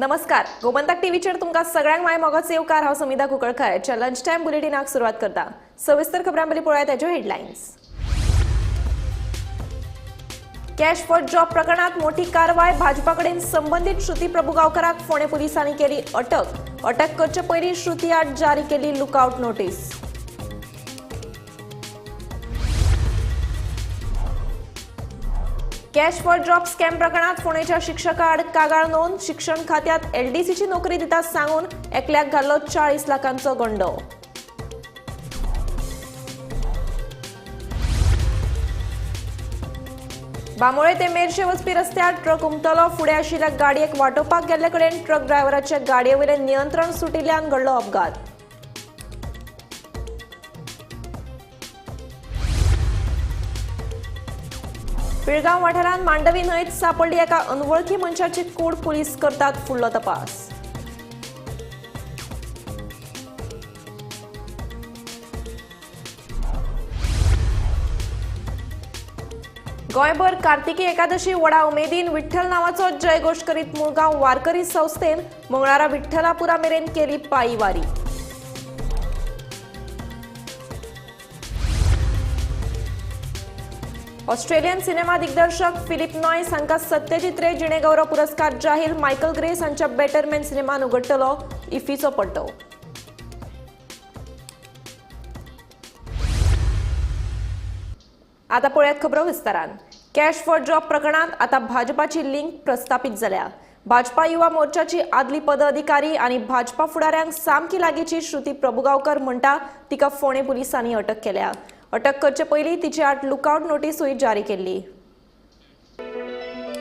नमस्कार, गोमंतक टीव्हीचेर तुमकां सगळ्यांक माय मोगाचो येवकार। हांव समिधा कुकळकायच्या लंच टाइम बुलेटिनाक सुरवात करता। सविस्तर खबरां पयलीं पळोवया ताच्यो हेडलायन्स। कॅश फॉर जॉब प्रकरणात मोठी कारवाय। भाजपा कडेन संबंधित श्रुती प्रभुगांवकाराक फोंडे पुलिसांनी केली अटक। अटक करचे पयलीं श्रुती आड जारी केली lookout notice. Cash for job scam प्रकरणात फोंडेच्या शिक्षका आड कागाळ नोंद। शिक्षण खात्यात LDCची नोकरी दिता सांगून एकल्याक घाल्लो 40 लाखांचो गंडो। बांबोळे ते मेर्शे वचपी रस्त्यार ट्रक उमटलो। फुडें आशिल्ल्या गाडयेक वांटोवपाक गेल्ले कडेन ट्रक ड्रायव्हराचे गाडयेवयलें नियंत्रण सुटिल्ल्यान घडलो अपघात। पिळगांव वाठारांत मांडवी न्हंयत सापडली एका अनवळखी मनशाची कूड। पुलीस करतात फुडलो तपास। गोंयभर कार्तिकी एकादशी व्हडा उमेदीन। विठ्ठल नांवाचो जयघोश करीत मुळगांव वारकरी संस्थेन मंगळारा विठ्ठलापुरा मेरेन केली पायी वारी। ऑस्ट्रेलियन सिनेमा दिग्दर्शक फिलिप नॉयस हांकां सत्यजित रे जिणे गौरव पुरस्कार जाहीर। मायकल ग्रेस हांच्या बेटरमॅन सिनेमान उगडटलो इफ्फीचो पट्टो। आता पळयात खबरो विस्तारान। कॅश फॉर जॉब प्रकरणात आता भाजपाची लिंक प्रस्थापित जाल्या। भाजपा युवा मोर्चाची आदली पदाधिकारी आणि भाजपा फुडाऱ्यांक सामकी लागींची श्रुती प्रभुगांवकर म्हणटा तिका फोंडे पुलिसांनी अटक केल्या। अटक करचे पयलीं तिचे आड लुकआउट नोटीसूय जारी केल्ली।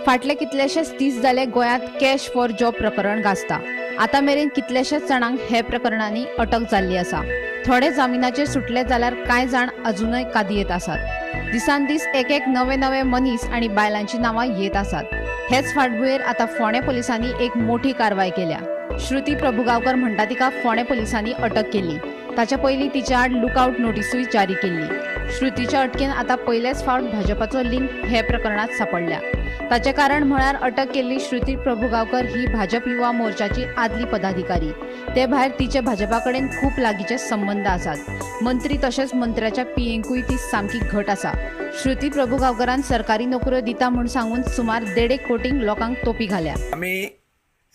फाटले कितलेशेच दीस जाले गोंयांत कॅश फॉर जॉब प्रकरण गाजता। आता मेरेन कितलेशेच जाणांक हे प्रकरणांनी अटक जाल्ली आसा। थोडे जामिनाचेर सुटले जाल्यार कांय जाण अजूनय कादयेत आसात। दिसान दीस एक नवे मनीस आणि बायलांची नांवां येत आसात। हेच फाटभुंयेर आता फोंडे पुलिसांनी एक मोठी कारवाय केल्या। श्रुती प्रभुगांवकर म्हणटा तिका फोंडे पुलिसांनी अटक केली। ताच्या पयलीं तिच्या आड लुकआउट नोटीसूय जारी केल्ली। श्रुतीच्या अटकेन आता पयलेच फावट भाजपाचो लिंक हे प्रकरणात सापडल्या। ताचे कारण म्हळ्यार अटक केल्ली श्रुती प्रभुगांवकर ही भाजप युवा मोर्चाची आदली पदाधिकारी। ते भायर तिचे भाजपा कडेन खूप लागींचे संबंध आसात। मंत्री तशेंच मंत्र्याच्या पियेंकूय ती सामकी घट आसा। श्रुती प्रभुगांवकरान सरकारी नोकऱ्यो दिता म्हूण सांगून सुमार 1.5 कोटी लोकांक तोपी घाल्या। आम्ही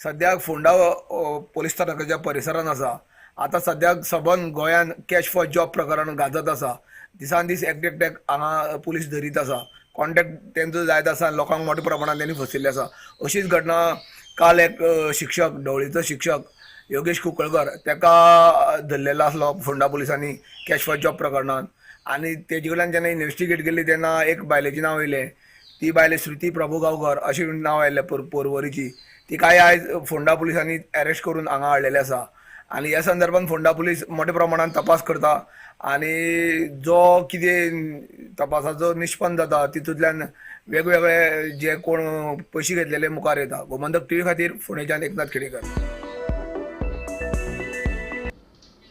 सद्याक फोंडा पोलीस स्थानकाच्या परिसरात आसा। आता सद्याक सबंद गोंयान कॅश फॉर जॉब प्रकरण गाजत आसा। दिसान दीस एकट्याक हांगा पुलीस धरीत आसा। कॉन्टॅक्ट तेंचो जायत आसा। लोकांक मोठ्या प्रमाणात त्यांनी फसयल्ले आसा। अशीच घटना काल एक शिक्षक ढवळीचो शिक्षक योगेश कुकळकर तेका धरलेलो आसलो फोंडा पुलिसांनी कॅश फॉर जॉब प्रकरणात। आणि तेजे कडल्यान जेन्ना इन्व्हेस्टिगेट केली तेन्ना एक बायलेचें नांव येयलें। ती बायले श्रुती प्रभुगांवकर अशी नांव आयिल्लें पोरवोरीची। तिकाय आयज फोंडा पुलिसांनी अरेस्ट करून हांगा हाडलेले आसा। आणि ह्या संदर्भात फोंडा पुलीस मोठ्या प्रमाणात तपास करता। आणि जो कितें तपासाचो निष्पन्न जाता तितूंतल्यान वेगवेगळे जे कोण पयशे घेतलेले मुखार येता। गोमंतक टीव्ही खातीर फोंडेच्यान एकनाथ खेडेकर।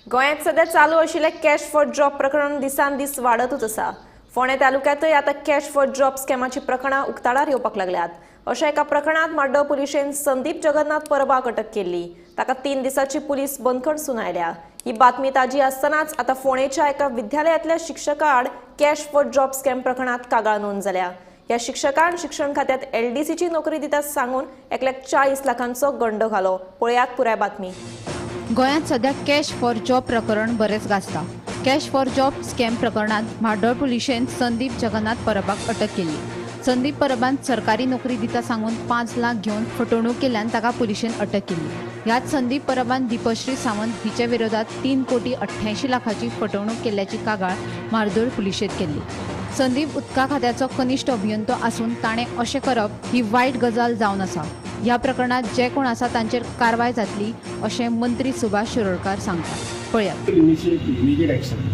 गोंयांत सध्या चालू आशिल्लें कॅश फॉर जॉब प्रकरण दिसान दीस वाडतूच आसा। फोंडे तालुक्यांतय आता कॅश फॉर जॉब स्कॅमाची प्रकरणां उक्ताडार येवपाक लागल्यात। अशा एका प्रकरणात माड्डो पुलिशेन संदीप जगन्नाथ परबाक अटक केल्ली। ताका 3 दिसांची पुलीस बंदखण सुनायल्या। ही बातमी ताजी आसतनाच आता फोंडेच्या एका विद्यालयातल्या शिक्षका आड कॅश फॉर जॉब स्कॅम प्रकरणात कागाळ नोंद जाल्या। ह्या शिक्षकान शिक्षण खात्यात LDCची नोकरी दिता सांगून एकल्याक 40 लाखांचो गंडो घालो। पळयात पुराय बातमी। गोंयांत सध्या कॅश फॉर जॉब प्रकरण बरेच गाजता। कॅश फॉर जॉब स्कॅम प्रकरणात म्हाड्डोळ पुलिशेन संदीप जगन्नाथ परबाक अटक केली। संदीप परबान सरकारी नोकरी दिता सांगून 5 लाख घेवन फटवणूक केल्यान ताका पुलिशेन अटक केली। ह्यात संदीप परबान दीपश्री सावंत हिचे विरोधात 3,88 लाखाची फटवणूक केल्याची कागाळ म्हाड्डोळ पुलिशेन केली। संदीप उदका खात्याचो कनिश्ठ अभियंतो आसून ताणें अशें करप ही वायट गजाल जावन आसा। ह्या प्रकरणात जे कोण आसा तांचेर कारवाय जातली अशें मंत्री सुभाष शिरोडकार सांगतात। पळयात। इमिजिएट एक्शन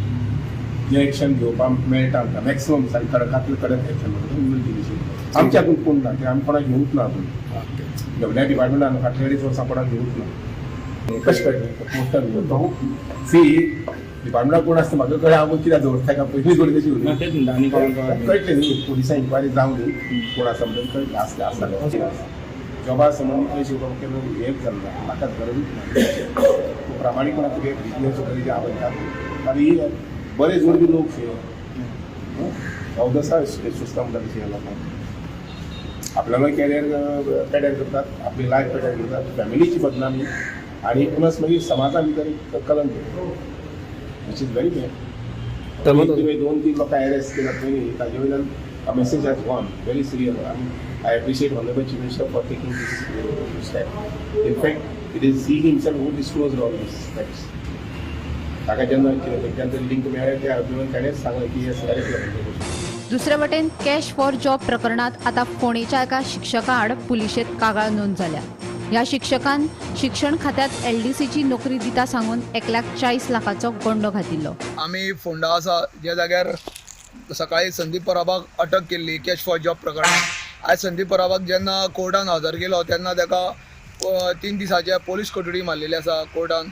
जे एक्शन घेवपाक मेळटा आमकां मॅक्सिमम कडकांतले कडक एक्शन म्हणटा आमच्या हातूंत कोण ना ते आमी कोणाक घेवूंक ना। गव्हर्नमेंट डिपार्टमेंटान फाटल्या 2.5 वर्सां कोणाक घेवूंक ना। कशें कळटलें पोस्टार घेवन सी डिपार्टमेंटाक कोण आसता म्हाका कळ्ळें हांव कित्याक दवरता ताका पयलीं करून तशी उरली आनी कळटलें न्ही पुलिसां इन्क्वायरी जावन कोण आसा म्हणून कळटलें आसता जॉबा संबंधी पयशे उदोवप केन्ना हेंच जालना म्हाका गरजूच ना तूं प्रामाणीकपणा तुगे बिजनेस करीत आवडटा आनी बरे जोडपी लोक शे अवदसा सुस्ता म्हणटा तशें लोकांक आपल्याला कॅरियर पेड्यार करतात आपली लायफ पेड्यार करतात फॅमिलीची बदनामी आणि प्लस मागीर समाजा भितर एक कलंक विच इज व्हेरी बॅड तुवें 2-3 लोकां अरेस्ट केल्यात पयलीं ताजे वयल्यान a message has gone very serious and I appreciate Honorable Chief Minister for taking this step. In fact, it is he himself who disclosed all these facts. ताका जेन्ना तेंचे link मेळ्ळें त्या अभिमान ताणेंच सांगलें की हे अरेस्ट केला. दुसरे वटेन कॅश फॉर जॉब प्रकरणात आता फोंडेच्या एका शिक्षका आड पुलिशेंत कागाळ नोंद जाल्या. ह्या शिक्षकान शिक्षण खात्यात LDCची नोकरी दिता सांगून 1,40,00,000 गोंडो घातिल्लो. आमी फोंडा आसा ज्या जाग्यार सकाळी संदीप पराबाक अटक केल्ली कॅश फॉर जॉब प्रकरणात. आयज संदीप पराबाक जेन्ना कोर्टान हजर केलो तेन्ना ताका 3 दिसाचे पोलीस कोठडी मारलेली आसा कोर्टान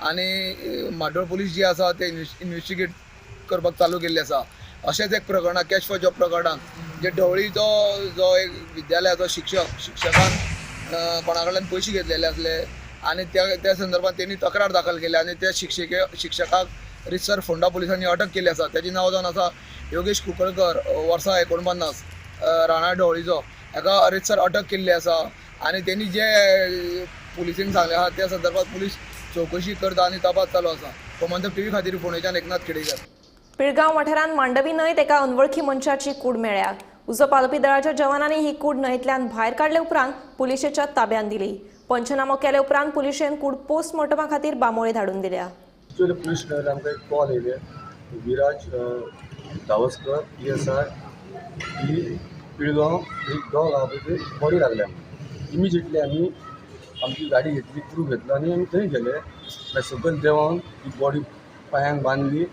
आनी म्हाड्डोळ पुलीस जी आसा ते इन्व्हेस्टिगेट करपाक चालू केल्ली आसा. अशेंच एक प्रकरण कॅश फॉर जॉब प्रकरणात जे ढवळीचो जो एक विद्यालयाचो शिक्षकान कोणा कडल्यान पयशे घेतलेले आसले आनी त्या संदर्भात तेणी तक्रार दाखल केली आनी त्या शिक्षकाक रितसर फोंडा पुलिसांनी अटक केली आसा. तेजें नांव जावन आसा योगेश कुंकळकर वर्सा 49 राणा ढवळीचो. हाका रितसर अटक केल्ली आसा आनी तेणी जे पुलिसेन सांगलें आहा त्या संदर्भात पुलीस चौकशी करता आनी तपास चालू आसा. गोमंतक TV खातीर फोंडेच्यान एकनाथ खेडेकर. पिळगांव वाठारांत मांडवी न्हंयत एका अनवळखी मनशाची कूड मेळ्ळ्या. उजो पालोवपी दळाच्या जवानांनी ही कूड न्हंयतल्यान भायर काडले उपरांत पुलिशेच्या ताब्यात दिली. पंचनामो केले उपरांत पुलिशेन कूड पोस्टमॉर्टमा खातीर बांबोळे धाडून दिल्या. पुलिस स्टेशन आमकां एक कॉल येयले विराज धावस्कर PSI ही पिळगांव एक डॉग आहा पळय थंय बॉडी लागल्या. इमिजिएटली आमी आमची गाडी घेतली क्रू घेतलो आनी आमी थंय गेले. मागीर सकयल देंवन ती बॉडी पांयांक बांदली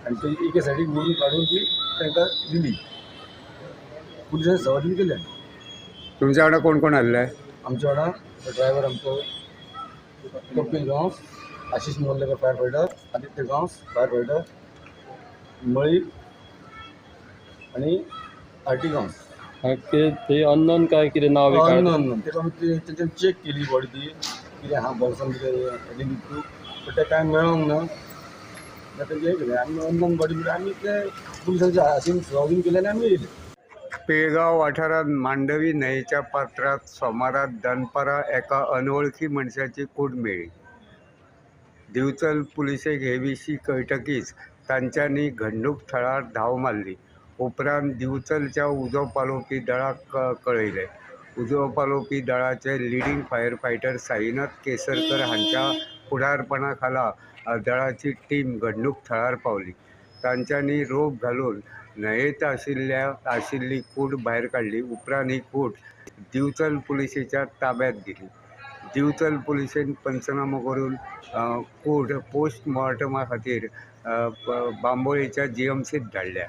आनी ती एके सायडीक व्हरून काडून ती तांकां दिली. पुलिसांनी सवादीन केले. तुमच्या वांगडा कोण कोण आसले? आमच्या वांगडा ड्रायव्हर आमचो Kapil Gawas, Ashish Morlekar fire fighter, Aditya Gawas fire fighter, मळी आनी RT गांवस. ते अननोन काय कितें नाव तेंच्यान चेक केली बॉडी ती कितें आहा बॉक्सान कितें आयडेंटिटी बट तें कांय मेळोंक ना. तें हें केलें आमी अननोन बॉडी म्हणून आमी ते पुलिसांच्या हातीन सवादीन केले आनी आमी येयले. पिळगांव वाठारात मांडवी न्हंयेच्या पात्रात सोमारात दनपारा एका अनवळखी मनशाची कूड मेळ्ळी. दिवचल पुलिसेक हे विशीं कळटकीच तांच्यांनी घडणूक थळार धांव मारली. उपरांत दिवचलच्या उजो पालोवपी दळाक कळयलें. उजो पालोवपी दळाचे leading fire fighter Sainath Kesarkar हांच्या फुडारपणा खाला दळाची टीम घडणूक थळार पावली. तांच्यांनी रोप घालून न्हंयेत आशिल्ली कूड भायर काडली. उपरांत ही कूड दिवचल पुलिसेच्या ताब्यांत दिली. दिवचल पुलिसेन पंचनामो करून कूड पोस्टमॉर्टमा खातीर बांबोळेच्या GMCत धाडल्या.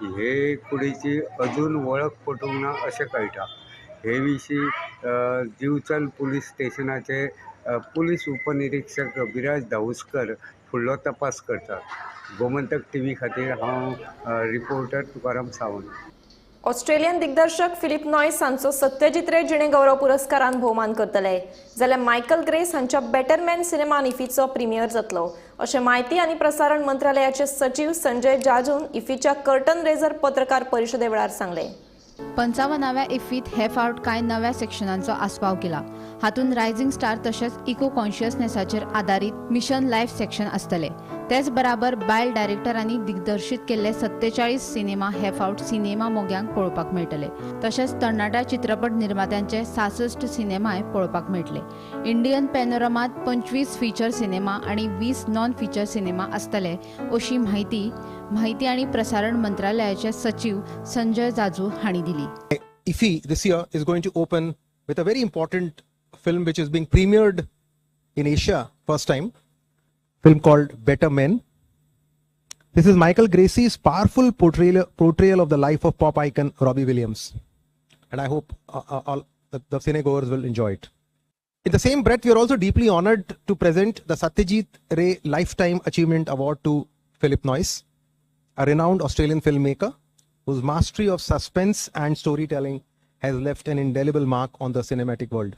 हे कुडीची अजून वळख पटूंक ना अशें कळटा. हे विशीं दिवचल पुलीस स्टेशनाचे पुलीस उपनिरीक्षक विराज धावस्कर फुडलो तपास करतात. गोमंतक TV खातीर हांव रिपोर्टर तुकाराम सावंत. ऑस्ट्रेलियन दिग्दर्शक फिलिप नॉयस हांचो सत्यजीत रे जिणे गौरव पुरस्कारान भोवमान करतले जाल्यार मायकल ग्रेस हांच्या बेटर मॅन सिनेमान IFFIचो प्रिमियर जातलो अशें म्हायती आनी प्रसारण मंत्रालयाचे सचिव संजय जाजून IFFIच्या कर्टन रेझर पत्रकार परिशदे वेळार सांगले. 55व्या IFFIत हे फावट कांय नव्या सेक्शनांचो आस्पाव केला. हातूंत रायझिंग स्टार तशेंच इको कॉन्शियसनेसाचेर आदारीत मिशन लायफ सेक्शन आसतले. तेच बराबर बायल डायरेक्टरांनी दिग्दर्शीत केल्ले 47 सिनेमा हे फावट सिनेमा मोग्यांक पळोवपाक मेळटले. तशेंच तरणाट्या चित्रपट निर्मात्यांचे 66 सिनेमाय पळोवपाक मेळटले. इंडियन पॅनोरमात 25 फीचर सिनेमा आनी 20 नॉन फीचर सिनेमा आसतले अशी माहिती आनी प्रसारण मंत्रालयाचे सचिव संजय जाजू हांणी दिली. IFFI this year is going to open with a very important film which is being premiered in Asia first time, film called Better Men. This is Michael Gracey's powerful portrayal of the life of pop icon Robbie Williams, and I hope all the cinegoers will enjoy it. In the same breath, we are also deeply honored to present the Satyajit Ray Lifetime Achievement Award to Philip Noyce, a renowned Australian filmmaker whose mastery of suspense and storytelling has left an indelible mark on the cinematic world.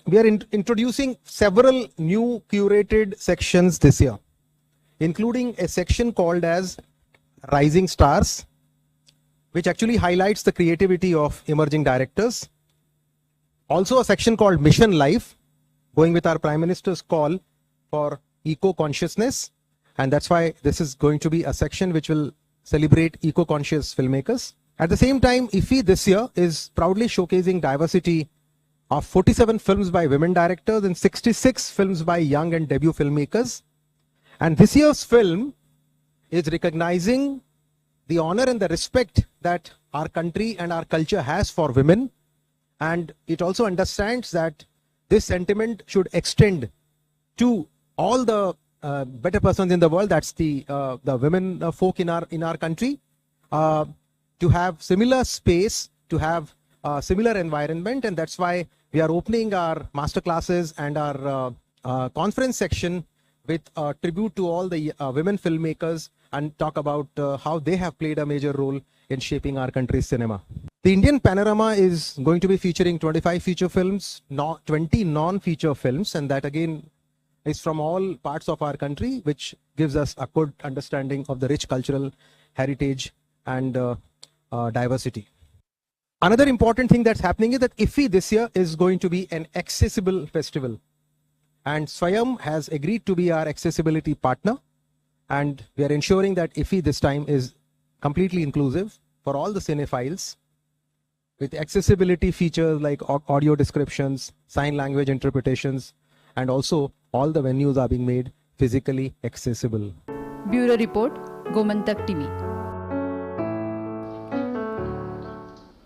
we are introducing several new curated sections this year, including a section called as Rising Stars, which actually highlights the creativity of emerging directors. Also a section called Mission Life, going with our Prime Minister's call for eco-consciousness. And that's why this is going to be a section which will celebrate eco-conscious filmmakers. At the same time, IFFI this year is proudly showcasing diversity of 47 films by women directors and 66 films by young and debut filmmakers. And this year's film is recognizing the honor and the respect that our country and our culture has for women. And it also understands that this sentiment should extend to all the better persons in the world, that's the women folk in our country, to have similar space, to have similar environment. And that's why we are opening our master classes and our conference section with a tribute to all the women filmmakers and talk about how they have played a major role in shaping our country's cinema. The Indian panorama is going to be featuring 25 feature films, 20 non-feature films, and that again is from all parts of our country, which gives us a good understanding of the rich cultural heritage and diversity. Another important thing that's happening is that IFFI this year is going to be an accessible festival. And Swayam has agreed to be our accessibility partner. And we are ensuring that IFFI this time is completely inclusive for all the cinephiles, with accessibility features like audio descriptions, sign language interpretations, and also all the venues are being made physically accessible. Bureau Report, Gomantak TV.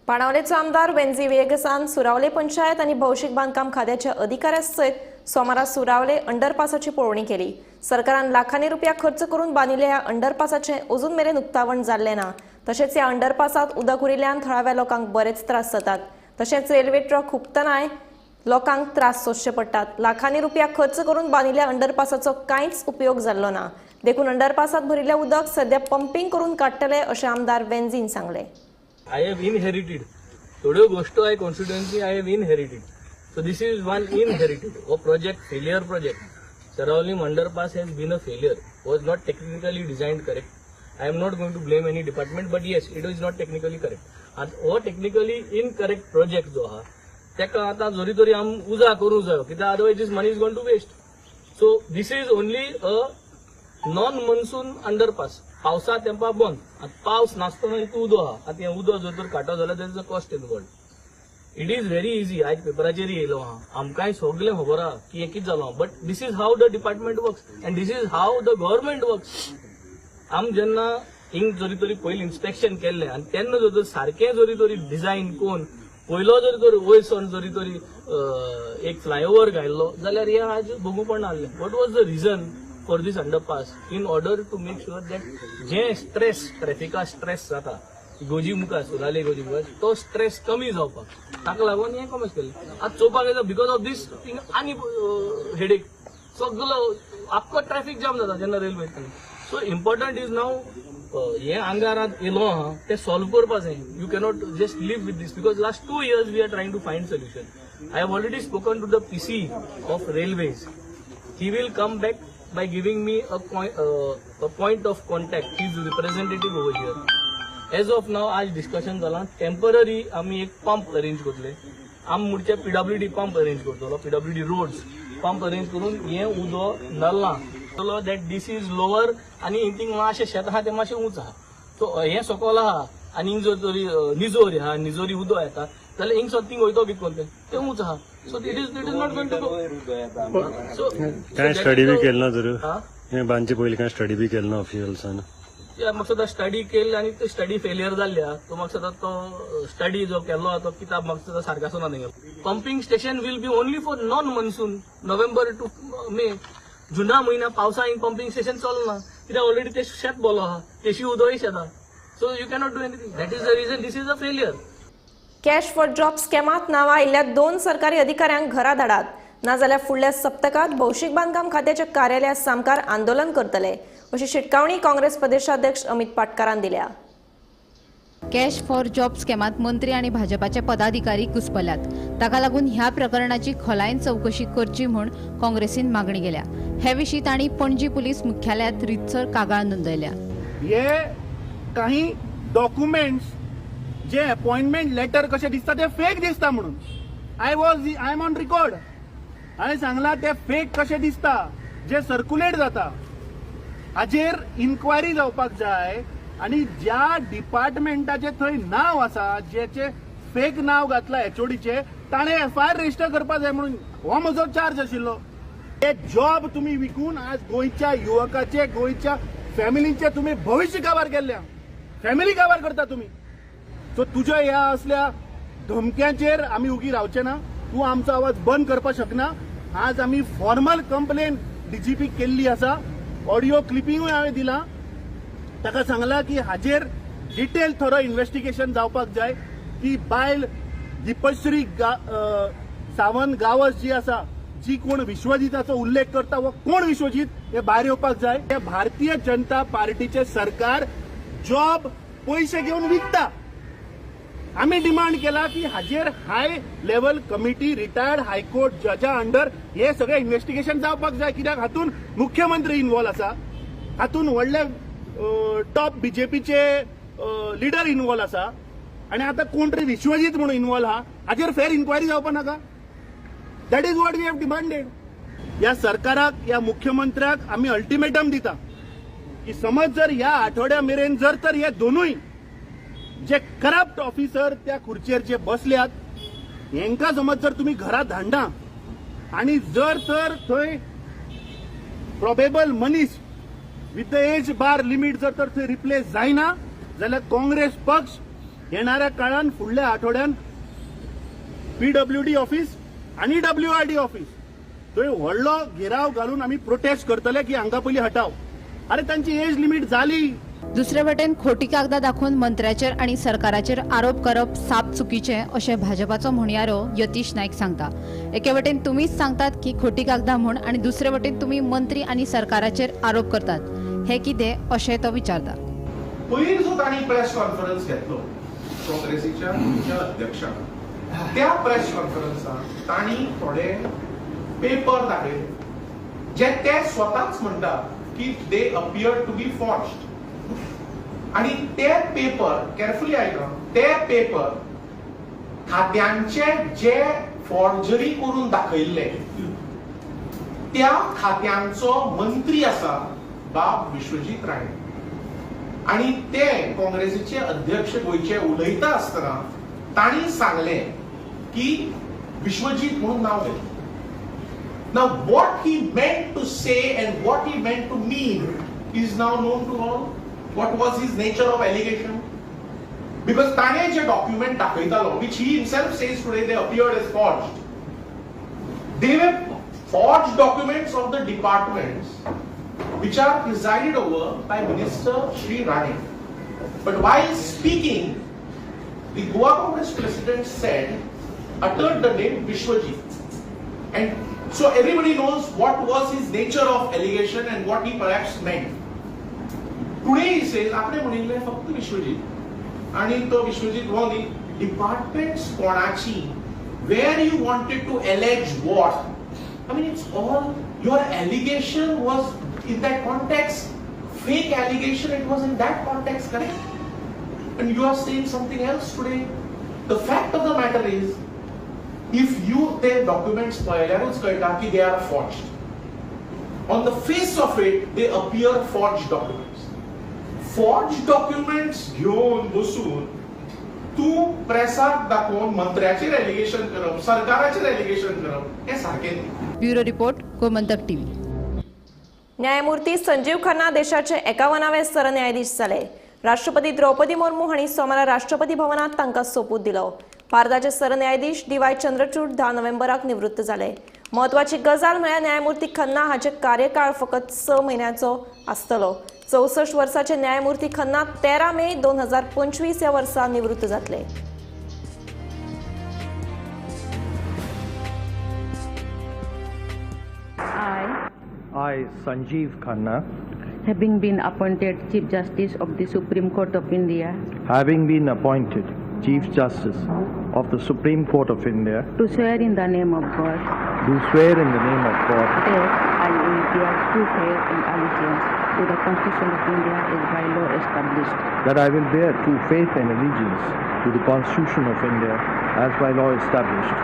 पाणावलेचो आमदार वेंजी वेगसान सुरावले पंचायत आणि भौशीक बांदकाम खात्याच्या अधिकाऱ्या सयत सोमारा सुरावले अंडरपासाची पळोवणी केली. सरकारान लाखांनी रुपया खर्च करून बांदिल्ल्या ह्या अंडरपासाचे अजून मेरेन उक्तावण जाल्ले ना. तशेंच ह्या अंडरपासात उदक उरिल्ल्यान थळाव्या लोकांक बरेच त्रास जातात. तशेंच रेल्वे ट्रक हुपतनाय लोकांक त्रास सोंसचे पडटात. लाखांनी रुपया खर्च करून बांदिल्ल्या अंडरपासाचो कांयच उपयोग जाल्लो ना. देखून अंडरपासात भरिल्लें उदक सध्या पंपिंग करून काडटले अशें आमदार वेंजीन सांगले. I have inherited. थोड्यो गोष्टी I constituency I have inherited. So this is one inherited. A project, failure project. Surrounding underpass has been a failure. Was not technically designed correct. I am not going to blame any department, but yes, it is not technically correct. And a technically incorrect project जो हा, तेका आता जोरी तोरी आम उजा करू जायो, कित्याक otherwise this money is going to waste. So this is only a non-monsoon underpass. पावसा तेंपा बंद. आता पावस नासतना इतू उदो हा. आता हे उदो जर तर काटो जाल्यार there is a cost involved. It is very easy. आयज पेपराचेर येयलो हा. आमकांय सगळें खबर आहा की हे कितें जालो. But this is how the department works and this is how the government works. आम जेन्ना हिंग जोरी तोरी पयलीं इन्स्पेक्शन केल्लें आनी तेन्ना जर तर सारकें जोरी तोरी डिजायन कोन्न पयलो जरी तोरी वयरसून जोरी तोरी एक फ्लायओव्हर घायल्लो जाल्यार हे आज भोगूपण आहलें. What was the region for this underpass? In order to make sure that जे stress ट्रॅफिका स्ट्रेस जाता गोजी मुखार सुराले गोजी मुखार तो स्ट्रेस कमी जावपाक ताका लागून हें कमी केलें. आतां चोवपाक येता बिकॉज ऑफ दीस थिंग आनी हेडेक सगळो आख्खो ट्रॅफिक जाम जाता जेन्ना रेल्वे वयता. सो इम्पॉर्टंट इज नाव हें आंगारांत येयलो आहा तें सॉल्व करपा जाय. You cannot just live with this because last 2 years we are trying to find solution. I have already spoken to the PC of railways. He will come back by giving me a point of contact. He is representative over here. As of now, आज discussion जाला temporary आम्ही एक pump arrange करतले. आम मुडचे PWD pump arrange करतलो. PWD roads pump arrange करून हे उदो नल्ला so that this is lower आणि इंटिंग मातशें शेत आहा तें मातशें उंच आहा. सो हे सकयल आहा आनी हिंग जर तरी निजोरी आहा निजोरी उदो येता जाल्यार हिंग समथींग वयतो बिकून तें उंच आहा. So it is not going to go. So काय स्टडी बी केलं ना जर हे बांदचे पयलीं काय स्टडी बी केलं ना ऑफिशियल्सान. म्हाका सदां स्टडी केली आनी ते स्टडी फेलियर जाल्ल्या तो म्हाका सदां तो स्टडी जो केल्लो तो किताब म्हाका सदां सारको आसना थिंगा. Pumping station will be only for non monsoon November to May. जुना म्हयन्या पावसा हिंग पंपिंग स्टेशन चलना कित्याक ऑलरेडी ते शेत बोलो आहा तेशी उदोय शेता. So you cannot do anything. That is the reason this is a failure. Cash for job स्कॅमात नांवां आयिल्ल्या 2 सरकारी अधिकाऱ्यांक घरा धाडात. नाजाल्यार फुडल्या सप्तकात भौशीक बांदकाम खात्याच्या कार्यालयात सामकार आंदोलन करतले अशी शिटकावणी काँग्रेस प्रदेशाध्यक्ष अमित पाटकारान दिल्या. कॅश फॉर जॉब स्कॅमात मंत्री आणि भाजपाचे पदाधिकारी घुसपल्यात. ताका लागून ह्या प्रकरणाची खोलायेन चौकशी करची म्हूण काँग्रेसीन मागणी केल्या. हे विशीं तांणी पणजी पुलीस मुख्यालयात रितसर कागाळ नोंदयल्या. हे काही डॉक्युमेंट्स जे अपॉइंटमेंट लेटर कशें दिसता ते फेक दिसता म्हणून आय एम ऑन रिकॉर्ड. हांवें सांगलां ते फेक कशें दिसता, जे सर्क्युलेट जाता हाजेर इन्क्वायरी जावपाक जाय. आनी ज्या डिपार्टमेंटाचे थंय नांव आसा, जेचे फेक नांव घातला एचओडीचे, ताणें एफआयआर रजिस्टर करपाक जाय म्हणून हो म्हजो चार्ज आशिल्लो. हे जॉब तुम्ही विकून आज गोंयच्या युवकाचे, गोंयच्या फॅमिलींचे तुम्ही भविष्य काबार केल्ल्या, फॅमिली काबार करता तुम्ही. सो तुज्या ह्या असल्या धमक्यांचेर आमी उगी रावचे ना. तूं आमचो आवाज बंद करपाक शकना. आज आमी फॉर्मल कंप्लेन डीजीपी केल्ली आसा. ऑडिओ क्लिपिंगूय हांवें दिलां. ताका सांगलां की हाजेर डिटेल थोरो इन्व्हेस्टिगेशन जावपाक जाय. की बायल दिपश्री सावंत गावस जी आसा, जी कोण विश्वजिताचो उल्लेख करता, व कोण विश्वजित हे भायर येवपाक जाय. हे भारतीय जनता पार्टीचे सरकार जॉब पयशे घेवन विकता. आम्ही डिमांड केला की हाजेर high level committee, retired high court जजा अंडर हे सगळे इन्व्हेस्टिगेशन जावपाक जाय. कित्याक हातून मुख्यमंत्री इन्वॉल्व आसा, हातून व्हडले टॉप बीजेपीचे लिडर इन्वॉल्व आसा, आणि आता कोण तरी विश्वजित म्हणून इन्वॉल्व आहा. हाजेर फेर इन्क्वायरी जावपा नाका. That is what we have demanded. या सरकाराक, या मुख्यमंत्र्याक आम्ही अल्टिमेटम दिता की समज जर ह्या आठवड्या मेरेन जर तर हे दोनूय जे करप्ट ऑफिसर त्या खुर्चेर जे बसल्यात, हेंका समज जर तुम्ही घरात धाडना आणि जर तर थंय प्रोबेबल मनीस with the age bar limit जर तर थंय रिप्लेस जायना, जाल्यार काँग्रेस पक्ष येणाऱ्या काळात फुडल्या आठवड्यात पीडब्ल्यूडी ऑफिस आणि डब्ल्यूआरडी ऑफिस थंय व्हडलो घेराव घालून आम्ही प्रोटेस्ट करतले की हांगा पयलीं हटाव. अरे तांची एज लिमिट जाली. दुसरे वटेन खोटी कागदां दाखवून मंत्र्याचेर आणि सरकाराचेर आरोप करप साप चुकीचे अशें भाजपाचो म्हणयारो यतीश नाईक सांगता. एके वटेन तुमीच सांगतात की खोटी कागदां म्हूण, आणि दुसरे वटेन तुम्ही मंत्री आणि सरकाराचेर आरोप करतात. हे कितें अशें तो विचारता. पयलीं जो तांणी प्रेस कॉन्फरन्स घेतलो काँग्रेसीच्या मुख्य अध्यक्षान, त्या प्रेस कॉन्फरन्सात तांणी थोडे पेपर दाखयले जे ते स्वताच म्हणटात की they appear to be forged. आणि ते पेपर केअरफुली आयका, ते पेपर खात्यांचे जे फॉर्जरी करून दाखयल्ले त्या खात्यांचो मंत्री आसा बाब विश्वजीत राणे, आणि ते काँग्रेसीचे अध्यक्ष गोयचे उलयता आसतना तांणी सांगले की विश्वजीत म्हणून नाव घेतलें. Now what he meant to say and what he meant to mean is now known to all. What was his nature of allegation? Because ताणे जे document दाखयतालो, which he himself says today they appeared as forged. They were forged documents of the departments which are presided over by Minister Shri Rane. But while speaking, the Goa Congress president said, uttered the name Vishwajit. And so everybody knows what was his nature of allegation and what he perhaps meant. Today he says, आपणे म्हणिल्ले फक्त विश्वजीत, आणि तो विश्वजीत हो न्ही, departments कोणाची, where you wanted to allege what. I mean, it's all, your allegation was in that context, fake allegation, it was in that context, correct? And you are saying something else today. The fact of the matter is, if you take documents पळयल्यारूच कळटा की they are forged. On the face of it, they appear forged documents. Forged documents घेऊन बसून तू प्रेसाक दाखवून मंत्र्याचेर allegation करप, सरकाराचेर allegation करप, हे सारकें न्ही. Bureau report, Gomantak TV. न्यायमूर्ती संजीव खन्ना देशाचे 51वे सरन्यायाधीश जाले. राष्ट्रपती द्रौपदी मुर्मू हांणी सोमारा राष्ट्रपती भवनात तांकां सोपूत दिलो. भारताचे सरन्यायाधीश डी.वाय. चंद्रचूड 10 नोव्हेंबराक निवृत्त जाले. महत्वाची गजाल म्हळ्यार न्यायमूर्ती खन्ना हाचे कार्यकाळ फकत 6 म्हयन्यांचो आसतलो. 64 वर्साचे न्यायमूर्ती खन्ना 13 मे 2025 ह्या वर्सा निवृत्त जातले. I, Sanjeev Khanna, having been appointed Chief Justice of the Supreme Court of India, having been appointed Chief Justice of the Supreme Court of India, to swear in the name of God do swear in the name of God that I will bear true faith and allegiance to the Constitution of India as by law established, that I will bear true faith and allegiance to the Constitution of India as by law established,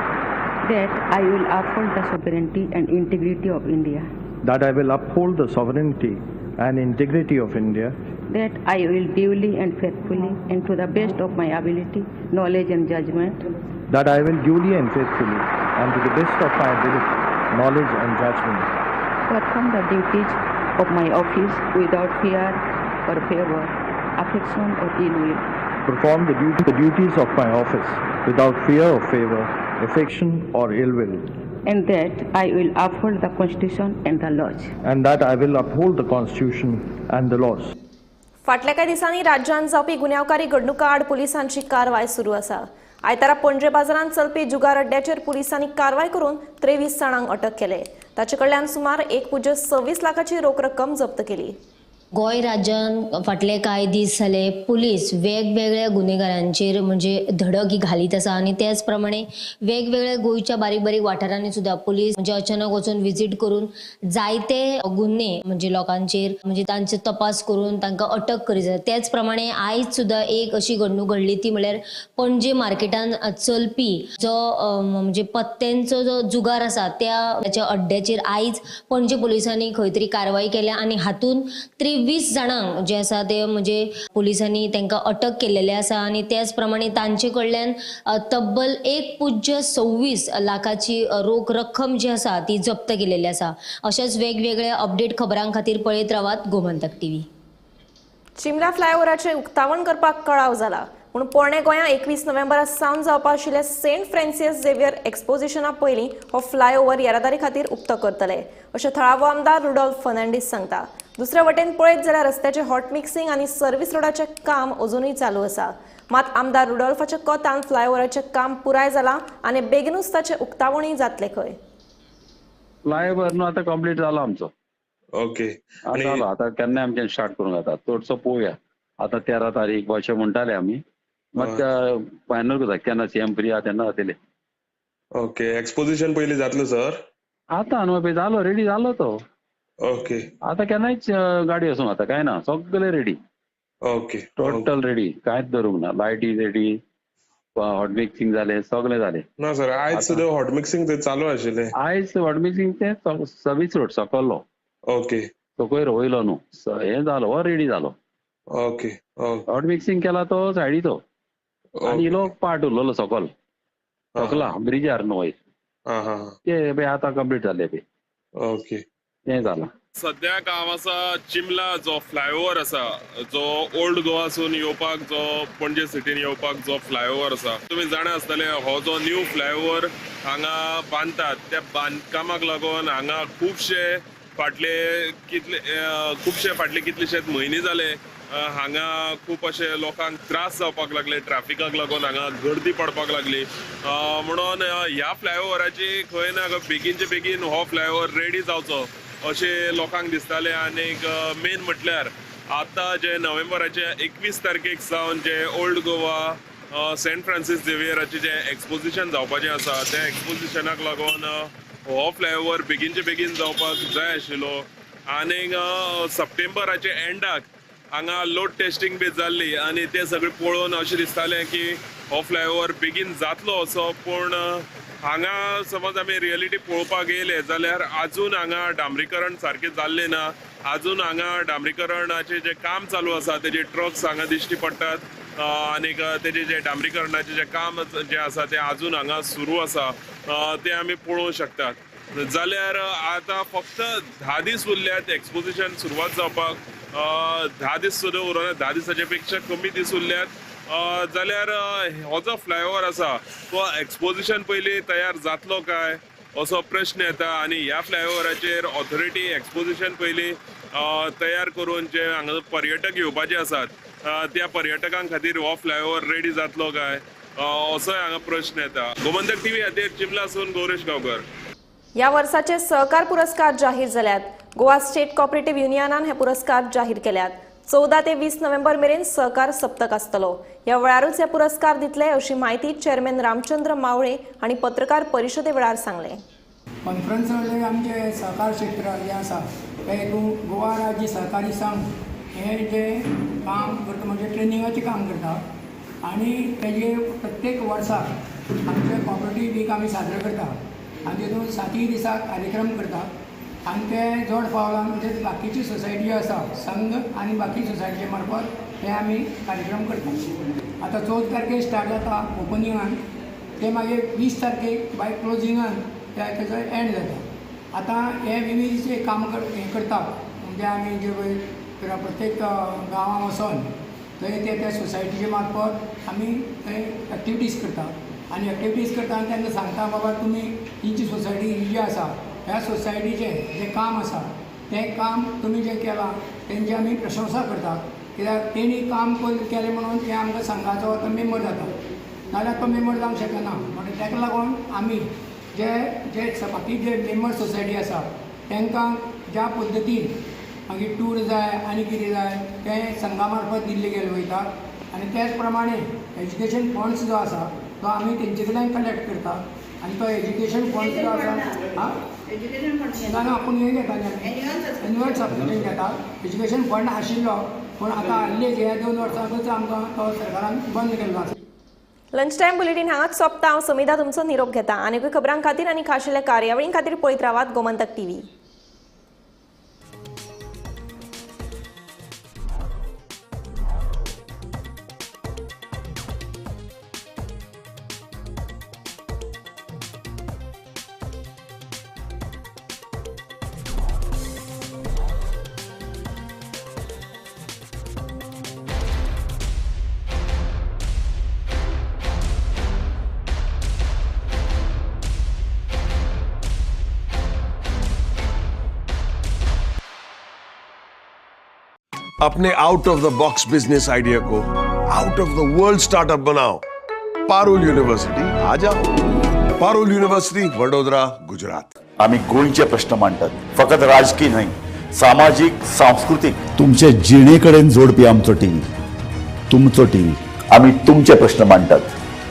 that I will uphold the sovereignty and integrity of India, that I will uphold the sovereignty and integrity of India, that I will duly and faithfully and to the best of my ability, knowledge and judgment, that I will duly and faithfully and to the best of my ability, knowledge and judgment, perform the duties of my office without fear or favor, affection or ill will, perform the duties of my office without fear or favor, affection or ill will, and that I will uphold the Constitution and the laws. and that I will uphold the Constitution and the laws. फाटल्या काही दिसांनी राज्यांत जावपी गुन्यांवकारी घडणुका आड पुलिसांची कारवाय सुरू आसा. आयतारा पणजे बाजारांत चलपी जुगार अड्ड्याचेर पुलिसांनी कारवाय करून 23 जाणांक अटक केले. ताचे कडल्यान सुमार 1.26 लाखाची रोख रक्कम जप्त केली. गोंय राज्यान फाटले कांय दीस जाले पुलीस वेगवेगळ्या गुन्हेगारांचेर म्हणजे धडक ही घालीत आसा आनी त्याच प्रमाणे वेगवेगळ्या गोंयच्या बारीक बारीक वाठारांनी सुद्धा पुलीस म्हणजे अचानक वचून विजीट करून जायते गुन्हे म्हणजे लोकांचेर म्हणजे तांचे तपास करून तांकां अटक करीत आसा. त्याच प्रमाणे आयज सुद्धा एक अशी घडणूक घडली ती म्हळ्यार पणजे मार्केटान चलपी जो म्हणजे पत्त्यांचो जो जुगार आसा त्याच्या अड्ड्याचेर आयज पणजे पुलिसांनी खंय तरी कारवाई केल्या आनी हातून 23 जाणांक जे आसा ते म्हणजे पुलिसांनी तांकां अटक केलेले आसा आनी त्याच प्रमाणे तांचे कडल्यान तब्बल 1.26 लाखाची रोख रक्कम जी आसा ती जप्त केलेली आसा. अशाच वेगवेगळ्या अपडेट खबरां खातीर पळयत रावात गोमंतक टीव्ही. चिमला फ्लायओव्हराचें उक्तावण करपाक कळाव जाला पूण पोरणे गोंयां 21 नोव्हेंबरा सावन जावपा आशिल्ले सेंट फ्रांसिस झेवियर एक्सपोजिशना पयलीं हो फ्लायओव्हर येरादारी खातीर उक्तो करतले अशें थळावो आमदार रुडॉल्फ फर्नांडीस सांगता. दुसरे वटेन पळयत जाल्यार रस्त्याचे हॉट मिक्सिंग आनी सर्व्हिस रोडाचें काम अजूनय चालू आसा. मात आमदार रुडॉल्फाच्या कोतान फ्लायओव्हराचें काम पुराय जालां आनी बेगीनूच ताचें उक्तावणूय जातलें खंय. फ्लायओव्हर न्हू आतां कंप्लीट जालो आमचो. ओके. जालो आतां केन्ना आमच्यान स्टार्ट करूंक जाता चडसो पळोवया. आतां 13 तारीख अशें म्हणटाले आमी मात फायनल करता केन्ना सीएम फ्री आहा तेन्ना जातले. ओके. एक्सपोजिशन पयलीं जातलो सर? आतां न्हू जालो रेडी जालो तो. ओके. आतां केन्नाच गाडी वचूंक आतां काय ना सगळे रेडी. ओके. टोटल रेडी कांयच धरूंक ना. लायटी रेडी हॉट मिक्सिंग जालें सगळें जालें. ना सर आयज सुद्दां हॉट मिक्सिंग ते चालू आशिल्लें. आयज हॉट मिक्सिंग ते सर्वीस रोड सकयलो. ओके. सकयल वयलो न्हू हें जालो हो रेडी जालो. ओके. हॉट मिक्सिंग केला तो सायडीचो आनी इलो पार्ट उरलेलो सकयल सकला ब्रिजार न्हू वयर ते आतां कंप्लीट जाले पळय. ओके. तें जालां. सद्याक हांव आसा चिमला जो फ्लायओव्हर आसा जो ओल्ड गोवासून येवपाक जो पणजे सिटीन येवपाक जो फ्लायओव्हर आसा तुमी जाणा आसतले हो जो न्यू फ्लायओव्हर हांगा बांदतात त्या बांदकामाक लागून हांगा खुबशे फाटले कितलेशेच म्हयने जाले हांगा खूब अशे लोकांक त्रास जावपाक लागले ट्रॅफिकाक लागून हांगा गर्दी पडपाक लागली म्हणून ह्या फ्लायओव्हराची खंय ना बेगीनचे बेगीन हो फ्लायओव्हर रेडी जावचो अशें लोकांक दिसतालें. आनीक मेन म्हटल्यार आतां जे नोव्हेंबराचे 21 तारखेक सावन जे ओल्ड गोवा सेंट फ्रांसिस झेवियराचें जे एक्सपोजिशन जावपाचें आसा त्या एक्सपोजिशनाक लागून हो फ्लायओव्हर बेगीनचे बेगीन जावपाक जाय आशिल्लो. आनीक सप्टेंबराचे एंडाक हांगा लोड टेस्टिंग बी जाल्ली आनी तें सगळें पळोवन अशें दिसतालें की हो फ्लायओव्हर बेगीन जातलो असो पूण हांगा समज आमी रियलिटी पळोवपाक येयले जाल्यार आजून हांगा डांबरीकरण सारकें जाल्लें ना. आजून हांगा डांबरीकरणाचें जें काम चालू आसा तेजे ट्रक्स हांगा दिश्टी पडटात आनीक तेजें जें डांबरीकरणाचें जें काम जें आसा तें आजून हांगा सुरू आसा तें आमी पळोवंक शकतात. जाल्यार आतां फक्त 10 दीस उरल्यात एक्सपोजिशन सुरवात जावपाक 10 दीस सुद्दां उरोना 10 दिसाचे पेक्षा कमी दीस उरल्यात जाल्यार हो जो फ्लायओव्हर आसा तो एक्सपोजिशन पयलीं तयार जातलो काय असो प्रश्न येता आनी ह्या फ्लायओव्हराचेर ऑथॉरिटी एक्सपोजिशन पयलीं तयार करून जे हांगा पर्यटक येवपाचे आसात त्या पर्यटकां खातीर हो फ्लायओव्हर रेडी जातलो काय असोय हांगा प्रश्न येता. गोमंतक टीव्ही खातीर चिमलासून गौरेश गांवकर. ह्या वर्साचे सहकार पुरस्कार जाहीर जाल्यात. गोवा स्टेट कोऑपरेटिव्ह युनियनान हे पुरस्कार जाहीर केल्यात. 14 ते 20 नोव्हेंबर मेरेन सहकार सप्तक आसतलो. ह्या वेळारूच हे पुरस्कार दितले अशी माहिती चेअरमॅन रामचंद्र मावळे हांणी पत्रकार परिशदे वेळार सांगले. कॉन्फरन्स आमचे सहकार क्षेत्र जे आसा ते हितून गोवा राज्य सहकारी संघ हे जे काम करता म्हणजे ट्रेनिंगाचें काम करता आनी तेजे प्रत्येक वर्साक आमचे कॉपरेटीव वीक आमी साजरो करता आनी तितून 7 दिसाक कार्यक्रम करता आनी ते जोड पावलां म्हणजे बाकीची सोसायटी जी आसा संघ आनी बाकी सोसायटीचे मार्फत हे आमी कार्यक्रम करता. आतां 14 तारखेक स्टार्ट जाता ओपनिंगान, ते मागीर 20 तारखेक बाय क्लोजिंगान तेजो एंड जाता. आतां हे विविध जे काम करता म्हणजे आमी जे पळय प्रत्येक गांवां वचोन थंय त्या सोसायटीचे मार्फत आमी थंय एक्टिविटीज करता आनी एक्टिविटीज करता आनी तेंकां सांगता बाबा तुमी तेंची सोसायटी ही जी आसा ह्या सोसायटीचें जें काम आसा तें काम तुमी जें केलां तेंची आमी प्रशंसा करता. कित्याक तेणी काम केलें म्हणून ते आमकां संघाचो तो मेंबर जाता, नाल्यार तो मेंबर जावंक शकना. म्हणून ताका लागून आमी जे बाकी जे मेंबर सोसायटी आसा तांकां ज्या पद्दतीन मागीर टूर जाय आनी कितें जाय तें संघा मार्फत दिल्ले गेले वयता आनी त्याच प्रमाणे एज्युकेशन फंड्स जो आसा तो आमी तेंचे कडल्यान कलेक्ट करता आनी तो एज्युकेशन फंड जो आसा ना आपूण हे घेता एन्युअल सबस्क्रिप्शन घेता. एज्युकेशन फंड आशिल्लो पूण आतां हाल्ली हे 2 वर्सांकूच आमकां तो सरकारान बंद केल्लो आसा. लंच टायम बुलेटिन हांगाच सोंपता. हांव समिधा तुमचो निरोप घेता. आनीकूय खबरां खातीर आनी खाशेल्या कार्यावळीं खातीर पळयत रावात गोमंतक टीव्ही. अपने out of the box business idea को out of the world startup बनाओ. पारुल यूनिवर्सिटी आ जाओ. पारुल यूनिवर्सिटी वडोदरा, गुजरात. आम्ही गोयचे प्रश्न मांडतात, फकत राजकीय न्हय, सामाजिक सांस्कृतिक. तुमचे जिणेकडेन जोडपी आमचो टीव्ही, तुमचो टीव्ही. आम्ही तुमचे प्रश्न मांडतात.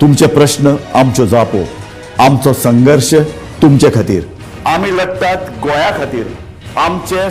तुमचे प्रश्न आमच्यो जापो, आमचो संघर्ष तुमचे खातीर. आम्ही लढतात गोंया खातीर. आमचे